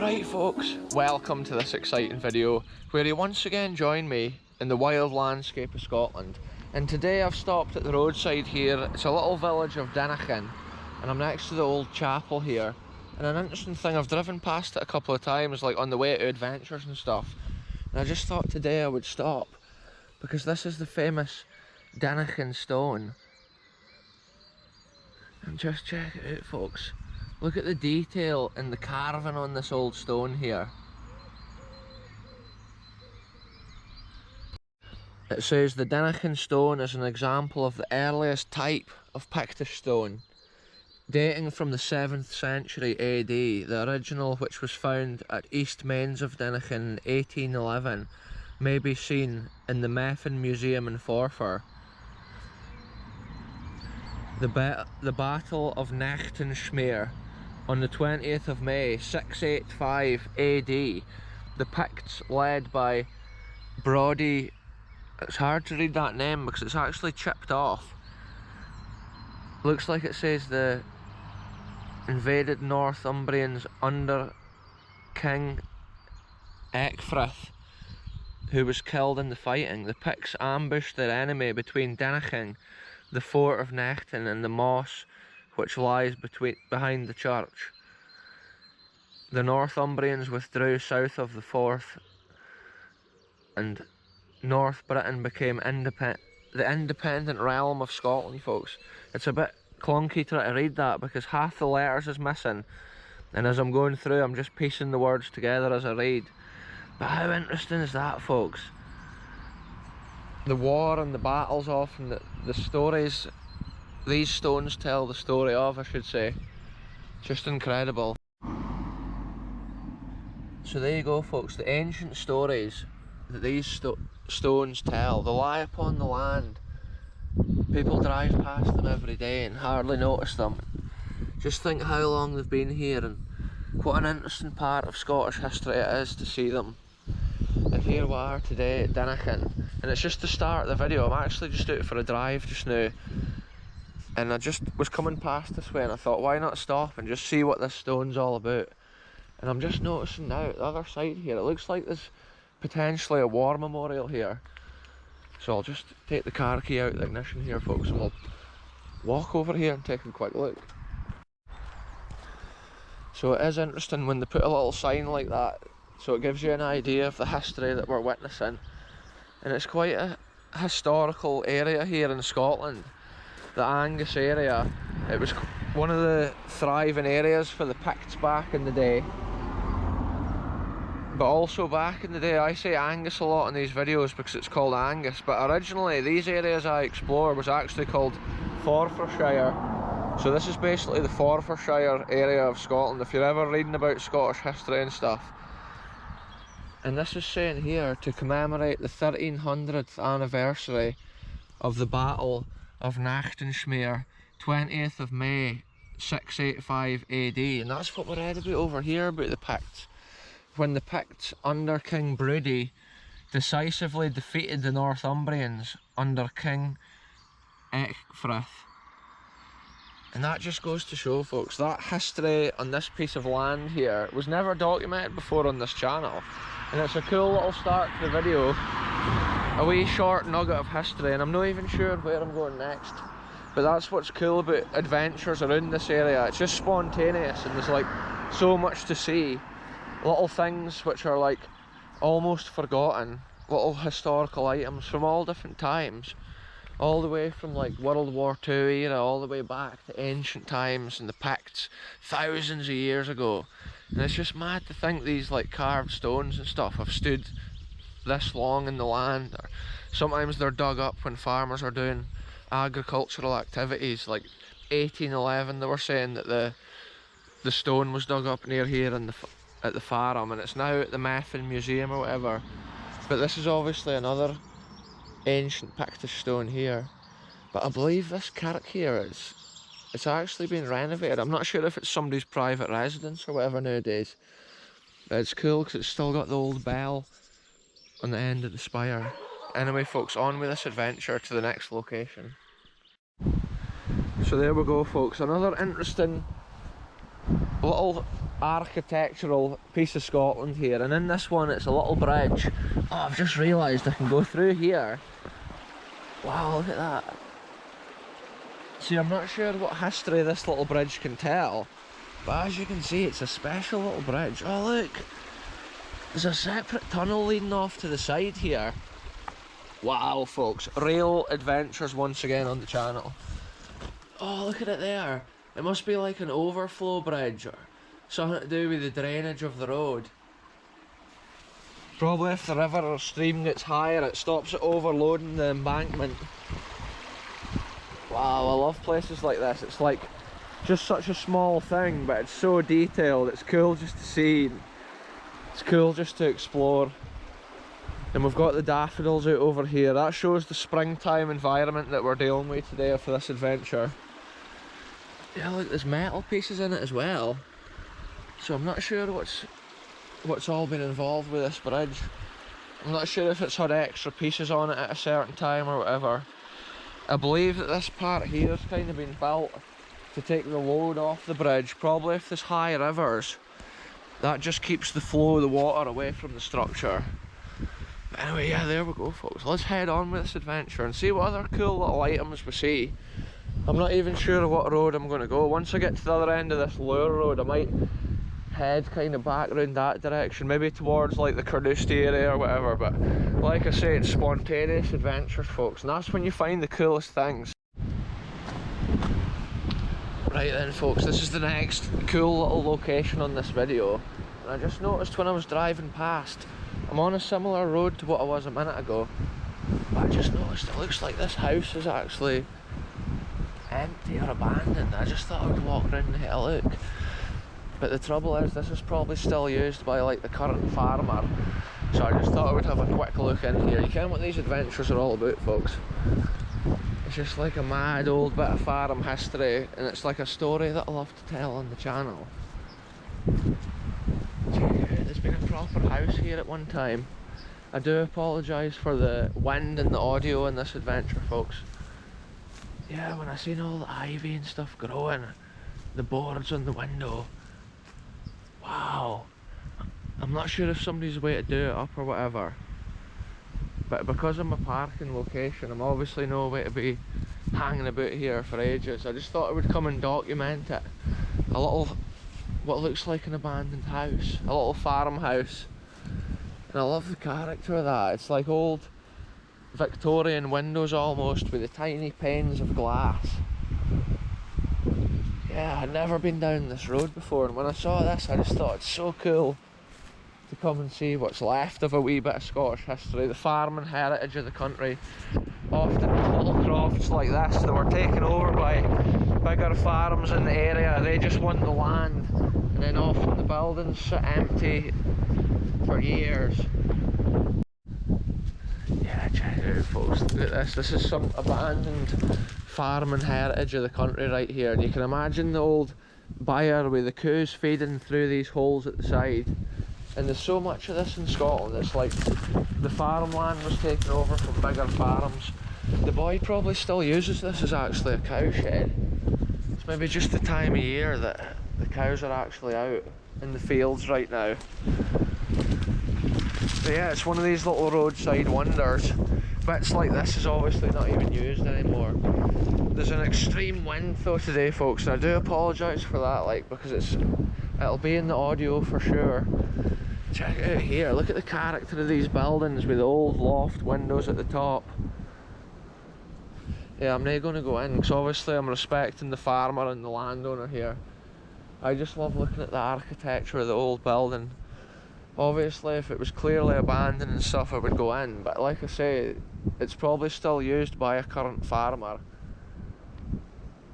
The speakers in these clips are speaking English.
Alright folks, welcome to this exciting video where you once again join me in the wild landscape of Scotland. And today I've stopped at the roadside here. It's a little village of Danikin and I'm next to the old chapel here. And an interesting thing, I've driven past it a couple of times, like on the way to adventures and stuff. And I just thought today I would stop because this is the famous Danikin Stone. And just check it out folks. Look at the detail and the carving on this old stone here. It says the Danikin Stone is an example of the earliest type of Pictish stone, dating from the 7th century AD. The original, which was found at East Mains of Danikin in 1811, may be seen in the Methven Museum in Forfar. The Battle of Nachtenschmeer on the 20th of May 685 AD, the Picts led by Brodie, it's hard to read that name because it's actually chipped off. Looks like it says the invaded Northumbrians under King Ecgfrith, who was killed in the fighting. The Picts ambushed their enemy between Danikin, the fort of Nachten, and the moss which lies behind the church. The Northumbrians withdrew south of the Forth and North Britain became the independent realm of Scotland, folks. It's a bit clunky trying to read that because half the letters is missing, and as I'm going through I'm just piecing the words together as I read. But how interesting is that, folks? The war and the battles often, the stories these stones tell the story of, I should say. Just incredible. So there you go folks, the ancient stories that these stones tell, they lie upon the land. People drive past them every day and hardly notice them. Just think how long they've been here and what an interesting part of Scottish history it is to see them. And here we are today at Danikin, and it's just the start of the video. I'm actually just out for a drive just now, and I just was coming past this way and I thought, why not stop and just see what this stone's all about. And I'm just noticing now, the other side here, it looks like there's potentially a war memorial here. So I'll just take the car key out of the ignition here folks and we'll walk over here and take a quick look. So it is interesting when they put a little sign like that, so it gives you an idea of the history that we're witnessing. And it's quite a historical area here in Scotland. The Angus area, it was one of the thriving areas for the Picts back in the day. But also back in the day, I say Angus a lot in these videos because it's called Angus, but originally these areas I explore was actually called Forfarshire. So this is basically the Forfarshire area of Scotland, if you're ever reading about Scottish history and stuff. And this is saying here to commemorate the 1300th anniversary of the Battle of Nachtenschmeer, 20th of May 685 AD, and that's what we read about over here about the Picts. When the Picts under King Brodie decisively defeated the Northumbrians under King Ecgfrith. And that just goes to show folks, that history on this piece of land here was never documented before on this channel. And it's a cool little start to the video, a wee short nugget of history, and I'm not even sure where I'm going next. But that's what's cool about adventures around this area, it's just spontaneous and there's like so much to see. Little things which are like almost forgotten, little historical items from all different times, all the way from like World War II era all the way back to ancient times and the Picts thousands of years ago. And it's just mad to think these like carved stones and stuff have stood this long in the land. Or sometimes they're dug up when farmers are doing agricultural activities, like 1811 they were saying that the stone was dug up near here in at the Farm, and it's now at the Methven Museum or whatever. But this is obviously another ancient Pictish stone here. But I believe this kirk here it's actually been renovated. I'm not sure if it's somebody's private residence or whatever nowadays. But it's cool because it's still got the old bell on the end of the spire. Anyway folks, on with this adventure to the next location. So there we go folks, another interesting little architectural piece of Scotland here, and in this one it's a little bridge. Oh, I've just realised I can go through here. Wow, look at that. See, I'm not sure what history this little bridge can tell, but as you can see, it's a special little bridge. Oh look, there's a separate tunnel leading off to the side here. Wow folks, rail adventures once again on the channel. Oh, look at it there. It must be like an overflow bridge or something to do with the drainage of the road. Probably if the river or stream gets higher, it stops it overloading the embankment. Wow, I love places like this. It's like just such a small thing, but it's so detailed. It's cool just to see. It's cool just to explore. And we've got the daffodils out over here. That shows the springtime environment that we're dealing with today for this adventure. Yeah, look, there's metal pieces in it as well. So I'm not sure what's all been involved with this bridge. I'm not sure if it's had extra pieces on it at a certain time or whatever. I believe that this part here has kind of been built to take the load off the bridge. Probably if there's high rivers, that just keeps the flow of the water away from the structure. But anyway, yeah, there we go folks. Let's head on with this adventure and see what other cool little items we see. I'm not even sure what road I'm going to go. Once I get to the other end of this Lure road, I might head kind of back around that direction, maybe towards like the Carnoustie area or whatever. But like I say, it's spontaneous adventures folks, and that's when you find the coolest things. Right then folks, this is the next cool little location on this video, and I just noticed when I was driving past, I'm on a similar road to what I was a minute ago, but I just noticed it looks like this house is actually empty or abandoned. I just thought I would walk around and have a look, but the trouble is this is probably still used by like the current farmer, so I just thought I would have a quick look in here. You can what these adventures are all about folks. It's just like a mad old bit of farm history, and it's like a story that I love to tell on the channel. Check it out, there's been a proper house here at one time. I do apologise for the wind and the audio in this adventure folks. Yeah, when I seen all the ivy and stuff growing, the boards on the window, wow. I'm not sure if somebody's way to do it up or whatever, but because of my parking location, I'm obviously no way to be hanging about here for ages. I just thought I would come and document it. A little, what looks like an abandoned house, a little farmhouse, and I love the character of that. It's like old Victorian windows almost, with the tiny panes of glass. Yeah, I'd never been down this road before, and when I saw this I just thought it's so cool to come and see what's left of a wee bit of Scottish history, the farming heritage of the country. Often little crofts like this that were taken over by bigger farms in the area, they just want the land, and then often the buildings sit empty for years. Yeah, check it out folks, look at this. This is some abandoned farming heritage of the country right here, and you can imagine the old byre with the coos feeding through these holes at the side. And there's so much of this in Scotland. It's like the farmland was taken over from bigger farms. The boy probably still uses this as actually a cow shed. It's maybe just the time of year that the cows are actually out in the fields right now. But yeah, it's one of these little roadside wonders. Bits like this is obviously not even used anymore. There's an extreme wind though today folks, and I do apologise for that, like, because it'll be in the audio for sure. Check it out here, look at the character of these buildings with the old loft windows at the top. Yeah, I'm not going to go in because obviously I'm respecting the farmer and the landowner here. I just love looking at the architecture of the old building. Obviously if it was clearly abandoned and stuff I would go in, but like I say, it's probably still used by a current farmer.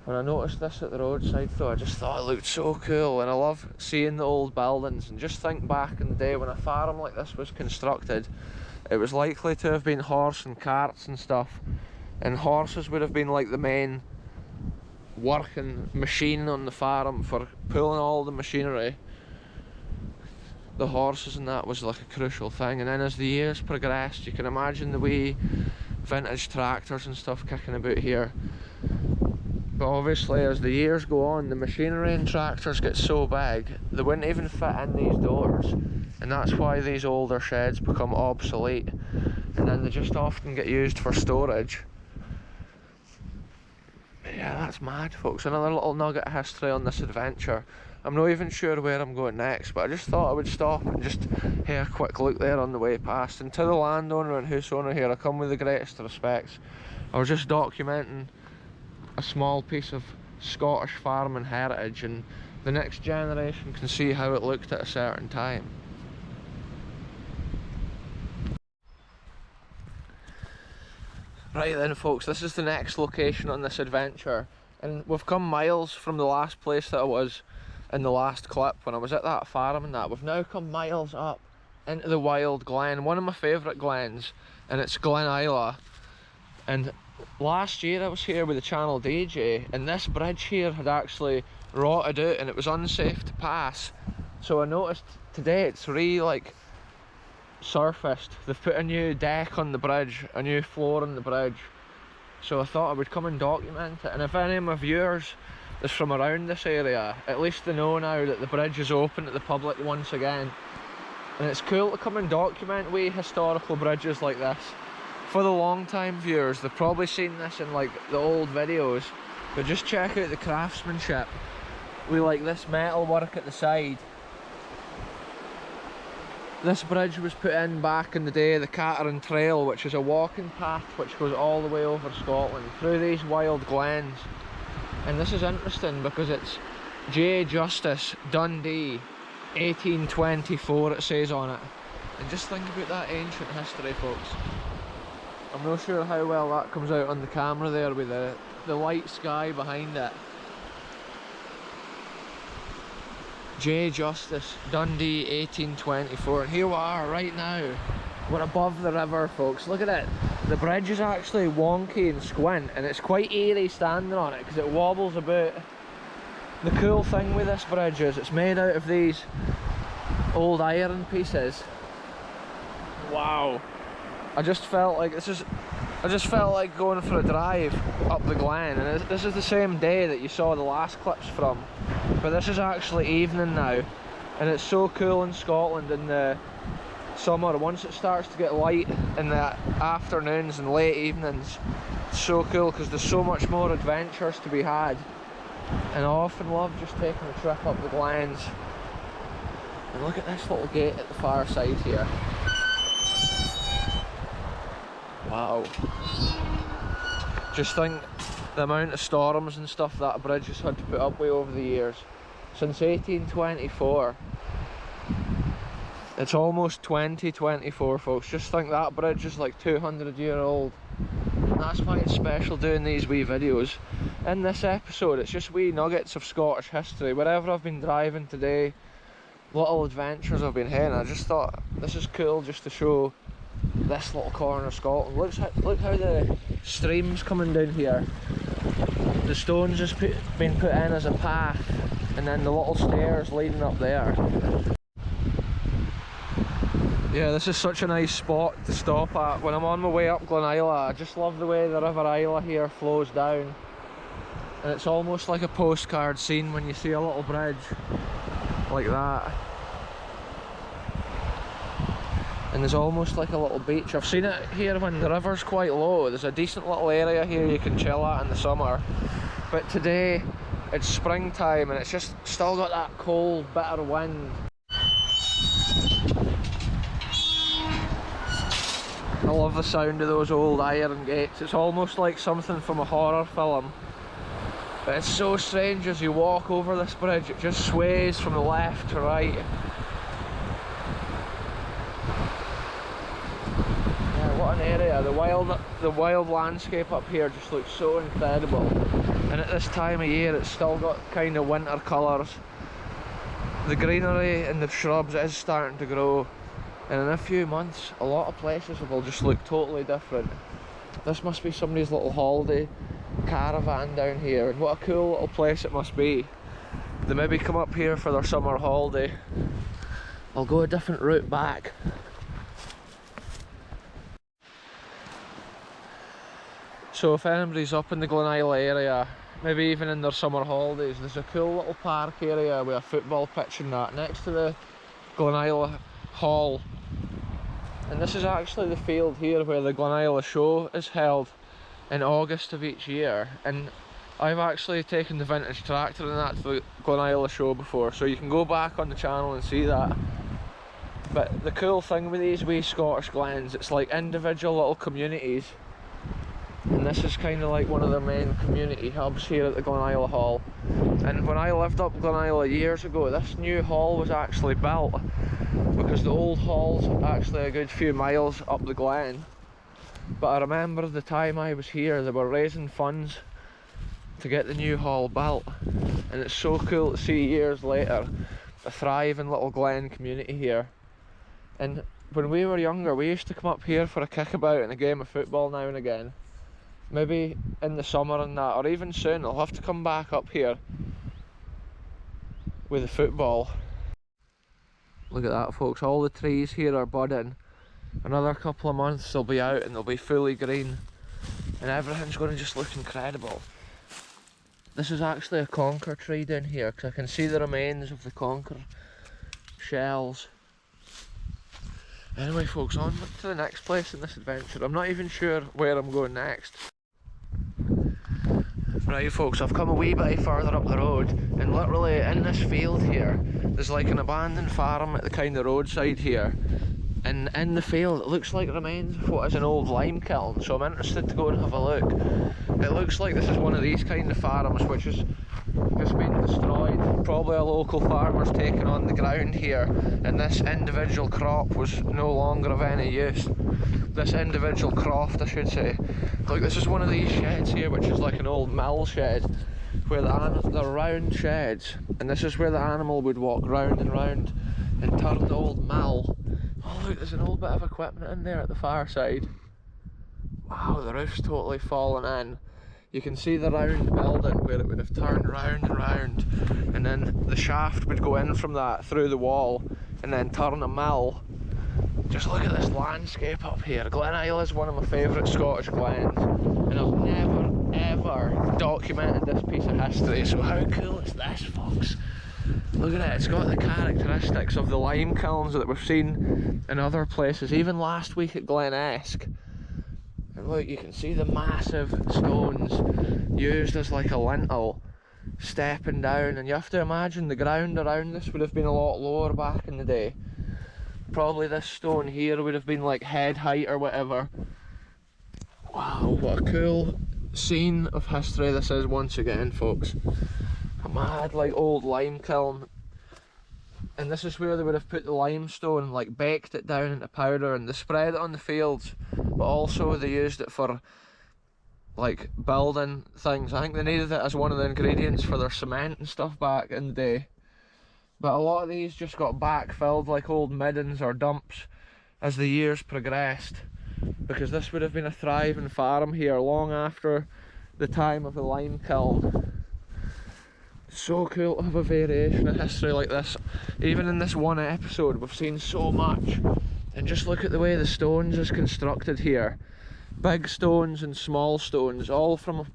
When I noticed this at the roadside though, I just thought it looked so cool, and I love seeing the old buildings, and just think back in the day when a farm like this was constructed, it was likely to have been horse and carts and stuff, and horses would have been like the main working machine on the farm for pulling all the machinery. The horses and that was like a crucial thing, and then as the years progressed, you can imagine the wee vintage tractors and stuff kicking about here. But obviously as the years go on, the machinery and tractors get so big they wouldn't even fit in these doors, and that's why these older sheds become obsolete, and then they just often get used for storage. But yeah, that's mad, folks. Another little nugget of history on this adventure. I'm not even sure where I'm going next, but I just thought I would stop and just have a quick look there on the way past. And to the landowner and house owner here, I come with the greatest respects. I was just documenting a small piece of Scottish farming heritage, and the next generation can see how it looked at a certain time. Right then, folks, this is the next location on this adventure, and we've come miles from the last place that I was in the last clip when I was at that farm and that. We've now come miles up into the wild glen, one of my favourite glens, and it's Glen Isla. And last year I was here with the channel DJ, and this bridge here had actually rotted out and it was unsafe to pass. So I noticed today it's surfaced. They've put a new deck on the bridge, a new floor on the bridge. So I thought I would come and document it, and if any of my viewers is from around this area, at least they know now that the bridge is open to the public once again. And it's cool to come and document wee historical bridges like this. For the long time viewers, they've probably seen this in like the old videos, but just check out the craftsmanship with like this metal work at the side. This bridge was put in back in the day, the Catherine Trail, which is a walking path which goes all the way over Scotland through these wild glens. And this is interesting because it's J. Justice Dundee 1824 it says on it. And just think about that ancient history, folks. I'm not sure how well that comes out on the camera there with the light sky behind it. J. Justice Dundee 1824, and here we are right now. We're above the river, folks. Look at it. The bridge is actually wonky and squint, and it's quite eerie standing on it because it wobbles about. The cool thing with this bridge is it's made out of these old iron pieces. Wow. I just felt like going for a drive up the Glen, and this is the same day that you saw the last clips from, but this is actually evening now, and it's so cool in Scotland in the summer. Once it starts to get light in the afternoons and late evenings, it's so cool because there's so much more adventures to be had, and I often love just taking a trip up the Glens. And look at this little gate at the far side here. Wow. Just think the amount of storms and stuff that bridge has had to put up with over the years. Since 1824. It's almost 2024, folks. Just think that bridge is like 200-year-old. And that's why it's special doing these wee videos. In this episode, it's just wee nuggets of Scottish history. Wherever I've been driving today, little adventures I've been having. I just thought this is cool just to show this little corner of Scotland. Look how the stream's coming down here. The stones just been put in as a path, and then the little stairs leading up there. Yeah, this is such a nice spot to stop at when I'm on my way up Glen Isla. I just love the way the River Isla here flows down, and it's almost like a postcard scene when you see a little bridge like that. And there's almost like a little beach. I've seen it here when the river's quite low. There's a decent little area here you can chill at in the summer. But today, it's springtime and it's just still got that cold, bitter wind. I love the sound of those old iron gates. It's almost like something from a horror film. But it's so strange as you walk over this bridge, it just sways from the left to right. What an area. The wild landscape up here just looks so incredible, and at this time of year it's still got kind of winter colours. The greenery and the shrubs is starting to grow, and in a few months a lot of places will just look totally different. This must be somebody's little holiday caravan down here, and what a cool little place it must be. They maybe come up here for their summer holiday. I'll go a different route back. So if anybody's up in the Glen Isla area maybe even in their summer holidays. There's a cool little park area with a football pitch and that next to the Glen Isla Hall. And this is actually the field here where the Glen Isla show is held in August of each year. And I've actually taken the vintage tractor and that to the Glen Isla show before, so you can go back on the channel and see that. But the cool thing with these wee Scottish glens, it's like individual little communities. And this is kind of like one of their main community hubs here at the Glen Isla Hall. And when I lived up Glen Isla years ago, this new hall was actually built because the old hall's actually a good few miles up the glen. But I remember the time I was here, they were raising funds to get the new hall built. And it's so cool to see years later a thriving little glen community here. And when we were younger, we used to come up here for a kickabout and a game of football now and again. Maybe in the summer and that, or even soon, I'll have to come back up here with the football. Look at that, folks, all the trees here are budding. Another couple of months they'll be out and they'll be fully green. And everything's going to just look incredible. This is actually a conker tree down here, because I can see the remains of the conker shells. Anyway folks, on to the next place in this adventure. I'm not even sure where I'm going next. Right folks, I've come a wee bit further up the road, and literally in this field here, there's like an abandoned farm at the kind of roadside here. And in the field, it looks like remains of what is an old lime kiln, so I'm interested to go and have a look. It looks like this is one of these kind of farms which has just been destroyed. Probably a local farmer's taken on the ground here, and this individual crop was no longer of any use. This individual croft, I should say. Look, this is one of these sheds here, which is like an old mill shed, where they're round sheds, and this is where the animal would walk round and round and turn the old mill. Oh look, there's an old bit of equipment in there at the far side. Wow, the roof's totally fallen in. You can see the round building where it would have turned round and round, and then the shaft would go in from that through the wall and then turn a mill. Just look at this landscape up here. Glen Isla is one of my favourite Scottish glens, and I've never ever documented this piece of history, so how cool is this, folks? Look at it, it's got the characteristics of the lime kilns that we've seen in other places, even last week at Glen Isla. And look, you can see the massive stones used as like a lintel stepping down, and you have to imagine the ground around this would have been a lot lower back in the day. Probably this stone here would have been like head height or whatever. Wow, what a cool scene of history this is once again, folks. A mad like old lime kiln, and this is where they would have put the limestone, like baked it down into powder, and they spread it on the fields, but also they used it for like building things. I think they needed it as one of the ingredients for their cement and stuff back in the day. But a lot of these just got backfilled like old middens or dumps as the years progressed, because this would have been a thriving farm here long after the time of the lime kiln. So cool to have a variation of history like this. Even in this one episode we've seen so much, and just look at the way the stones is constructed here. Big stones and small stones, all from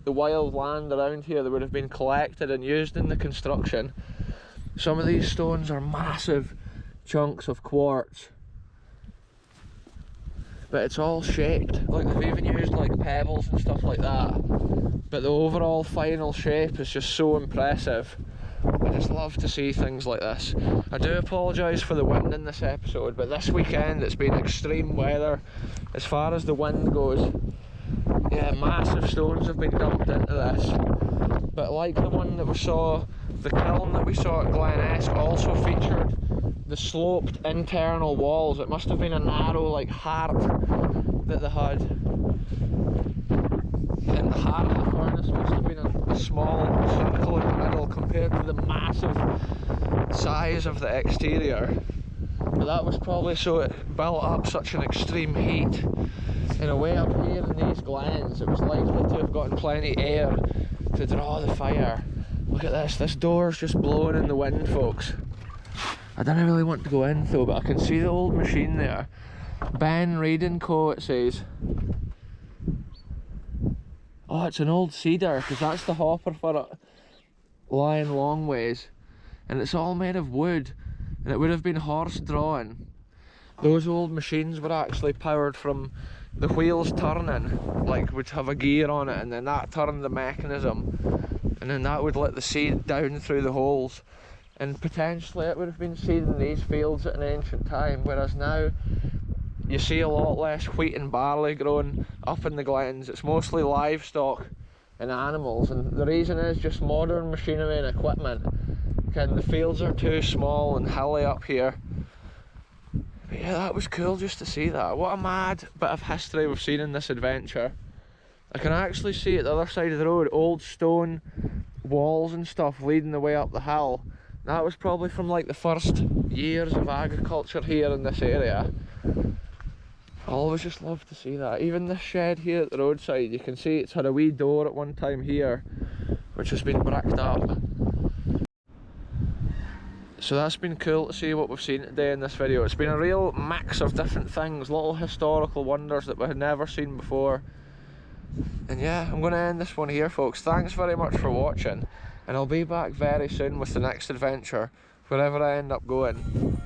the wild land around here that would have been collected and used in the construction. Some of these stones are massive chunks of quartz, but it's all shaped. Like they've even used like pebbles and stuff like that, but the overall final shape is just so impressive. I just love to see things like this. I do apologise for the wind in this episode, but this weekend it's been extreme weather as far as the wind goes. Yeah, massive stones have been dumped into this, but like the one that we saw, the kiln that we saw at Glen Isla also featured the sloped internal walls. It must have been a narrow like heart that they had, and the heart of the furnace must have been a small circle in the middle compared to the massive size of the exterior. But that was probably so it built up such an extreme heat. In a way, up here in these glens it was likely to have gotten plenty air to draw the fire. Look at this door's just blowing in the wind, folks. I don't really want to go in though, but I can see the old machine there. Ben Reid & Co. it says. Oh, it's an old cedar, because that's the hopper for it, lying long ways. And it's all made of wood, and it would have been horse drawn. Those old machines were actually powered from the wheels turning, like would have a gear on it, and then that turned the mechanism, and then that would let the seed down through the holes, and potentially it would have been seeding these fields at an ancient time, whereas now you see a lot less wheat and barley growing up in the glens. It's mostly livestock and animals, and the reason is just modern machinery and equipment. And the fields are too small and hilly up here. But yeah, that was cool just to see that. What a mad bit of history we've seen in this adventure. I can actually see at the other side of the road old stone walls and stuff leading the way up the hill. That was probably from like the first years of agriculture here in this area. I always just love to see that. Even this shed here at the roadside, you can see it's had a wee door at one time here, which has been bricked up. So that's been cool to see what we've seen today in this video. It's been a real mix of different things, little historical wonders that we had never seen before. And yeah, I'm going to end this one here, folks. Thanks very much for watching, and I'll be back very soon with the next adventure, wherever I end up going.